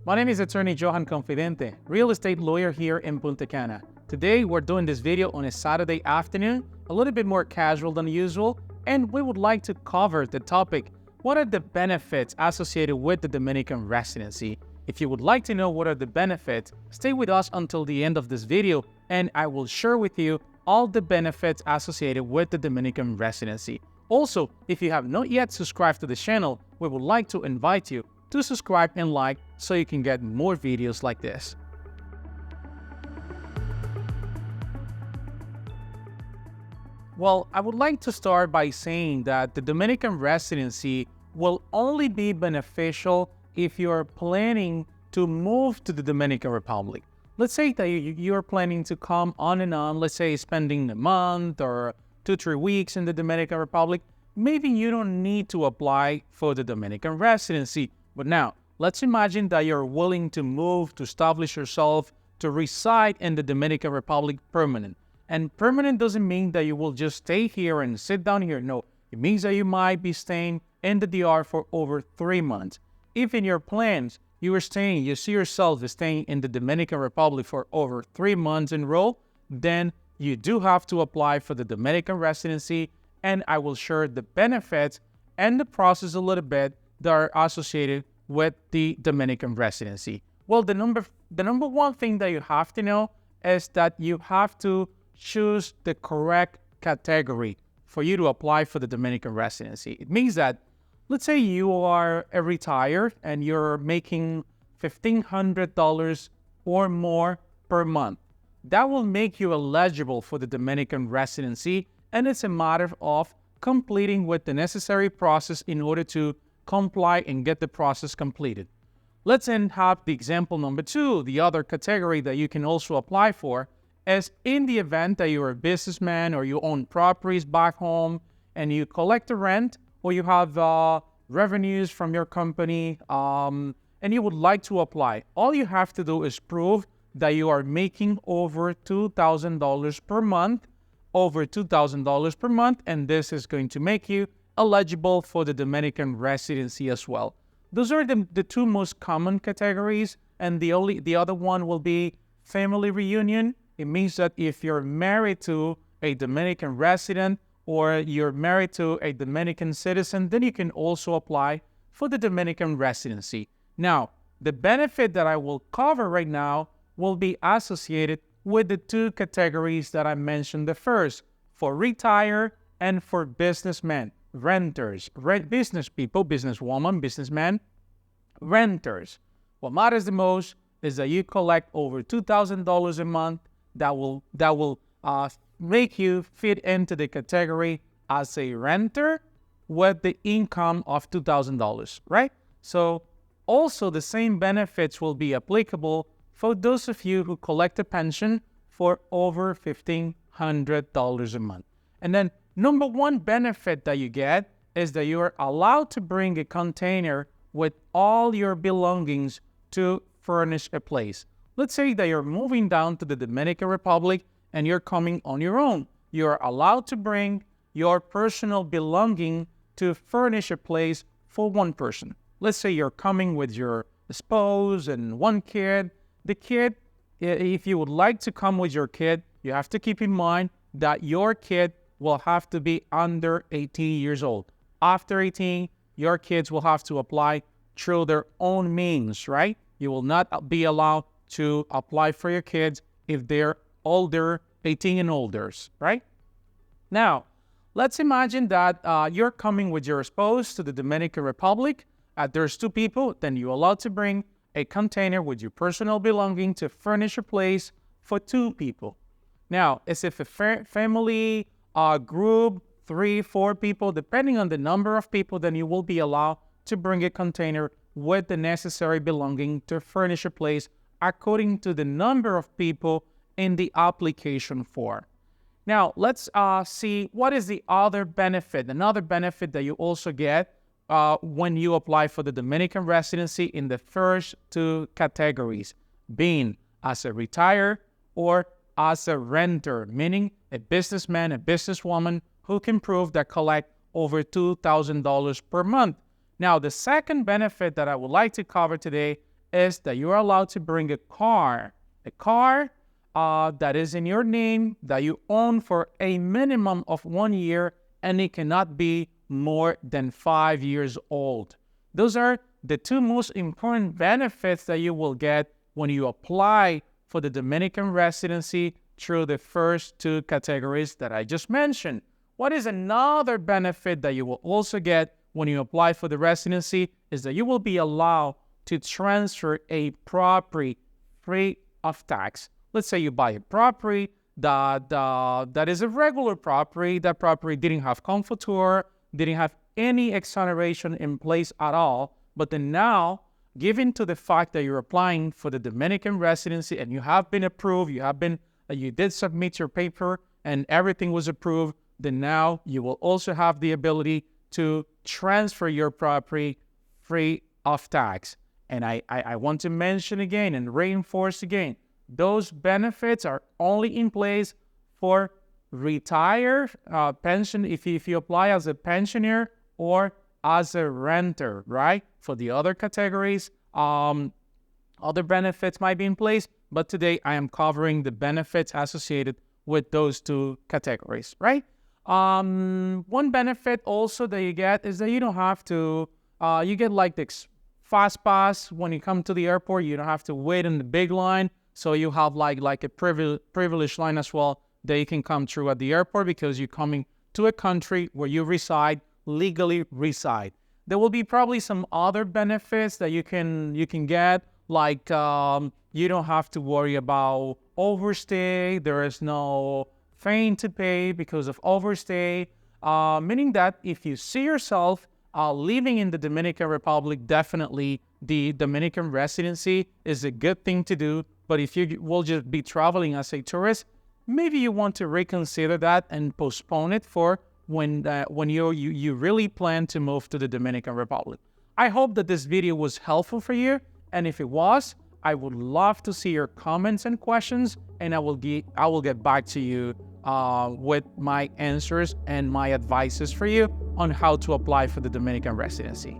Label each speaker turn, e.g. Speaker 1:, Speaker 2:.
Speaker 1: My name is Attorney Johan Confidente, real estate lawyer here in Punta Cana. Today, we're doing this video on a Saturday afternoon, a little bit more casual than usual, and we would like to cover the topic, what are the benefits associated with the Dominican residency? If you would like to know what are the benefits, stay with us until the end of this video, and I will share with you all the benefits associated with the Dominican residency. Also, if you have not yet subscribed to the channel, we would like to invite you to subscribe and like so you can get more videos like this. Well, I would like to start by saying that the Dominican residency will only be beneficial if you're planning to move to the Dominican Republic. Let's say that you're planning to come on and on, let's say spending a month or 2-3 weeks in the Dominican Republic. Maybe you don't need to apply for the Dominican residency. But now, let's imagine that you're willing to move, to establish yourself, to reside in the Dominican Republic permanent. And permanent doesn't mean that you will just stay here and sit down here. No, it means that you might be staying in the DR for over 3 months. If in your plans, you see yourself staying in the Dominican Republic for over 3 months in a row, then you do have to apply for the Dominican residency, and I will share the benefits and the process a little bit that are associated with the Dominican residency. Well, the number one thing that you have to know is that you have to choose the correct category for you to apply for the Dominican residency. It means that, let's say you are a retired and you're making $1,500 or more per month. That will make you eligible for the Dominican residency, and it's a matter of completing with the necessary process in order to comply and get the process completed. Let's then have the example number 2. The other category that you can also apply for is in the event that you're a businessman or you own properties back home and you collect the rent, or you have revenues from your company and you would like to apply. All you have to do is prove that you are making over $2,000 per month, and this is going to make you eligible for the Dominican residency as well. Those are the two most common categories, and the other one will be family reunion. It means that if you're married to a Dominican resident or you're married to a Dominican citizen, then you can also apply for the Dominican residency. Now, the benefit that I will cover right now will be associated with the two categories that I mentioned the first, for retire and for businessmen. Renters, business people, businesswoman, businessman, renters. What matters the most is that you collect over $2,000 a month. That will make you fit into the category as a renter with the income of $2,000, right? So also the same benefits will be applicable for those of you who collect a pension for over $1,500 a month. And then number one benefit that you get is that you are allowed to bring a container with all your belongings to furnish a place. Let's say that you're moving down to the Dominican Republic and you're coming on your own. You're allowed to bring your personal belonging to furnish a place for one person. Let's say you're coming with your spouse and one kid. The kid, if you would like to come with your kid, you have to keep in mind that your kid will have to be under 18 years old. After 18, your kids will have to apply through their own means, right? You will not be allowed to apply for your kids if they're older, 18 and older, right? Now, let's imagine that you're coming with your spouse to the Dominican Republic. There's 2 people, then you're allowed to bring a container with your personal belonging to furnish a place for 2 people. Now, as if a family group, 3-4 people, depending on the number of people, then you will be allowed to bring a container with the necessary belonging to furnish a place according to the number of people in the application form. Now, let's see what is the other benefit. Another benefit that you also get when you apply for the Dominican residency in the first 2 categories, being as a retired or as a renter, meaning a businessman, a businesswoman who can prove that collect over $2,000 per month. Now, the second benefit that I would like to cover today is that you are allowed to bring a car that is in your name, that you own for a minimum of 1 year, and it cannot be more than 5 years old. Those are the two most important benefits that you will get when you apply for the Dominican residency through the first two categories that I just mentioned. What is another benefit that you will also get when you apply for the residency is that you will be allowed to transfer a property free of tax. Let's say you buy a property that is a regular property. That property didn't have comforture, didn't have any exoneration in place at all. But then now, given to the fact that you're applying for the Dominican residency and you have been approved, you did submit your paper and everything was approved, then now you will also have the ability to transfer your property free of tax. And I want to mention again and reinforce again, those benefits are only in place for retired pension, if you apply as a pensioner or as a renter, right? For the other categories, other benefits might be in place, but today I am covering the benefits associated with those two categories, right? One benefit also that you get is that you don't have to, you get like the fast pass when you come to the airport. You don't have to wait in the big line. So you have like a privileged line as well that you can come through at the airport because you're coming to a country where you legally reside. There will be probably some other benefits that you can get, like you don't have to worry about overstay. There is no fine to pay because of overstay, meaning that if you see yourself living in the Dominican Republic, definitely the Dominican residency is a good thing to do. But if you will just be traveling as a tourist, maybe you want to reconsider that and postpone it for when you really plan to move to the Dominican Republic. I hope that this video was helpful for you, and if it was, I would love to see your comments and questions, and I will get back to you with my answers and my advices for you on how to apply for the Dominican residency.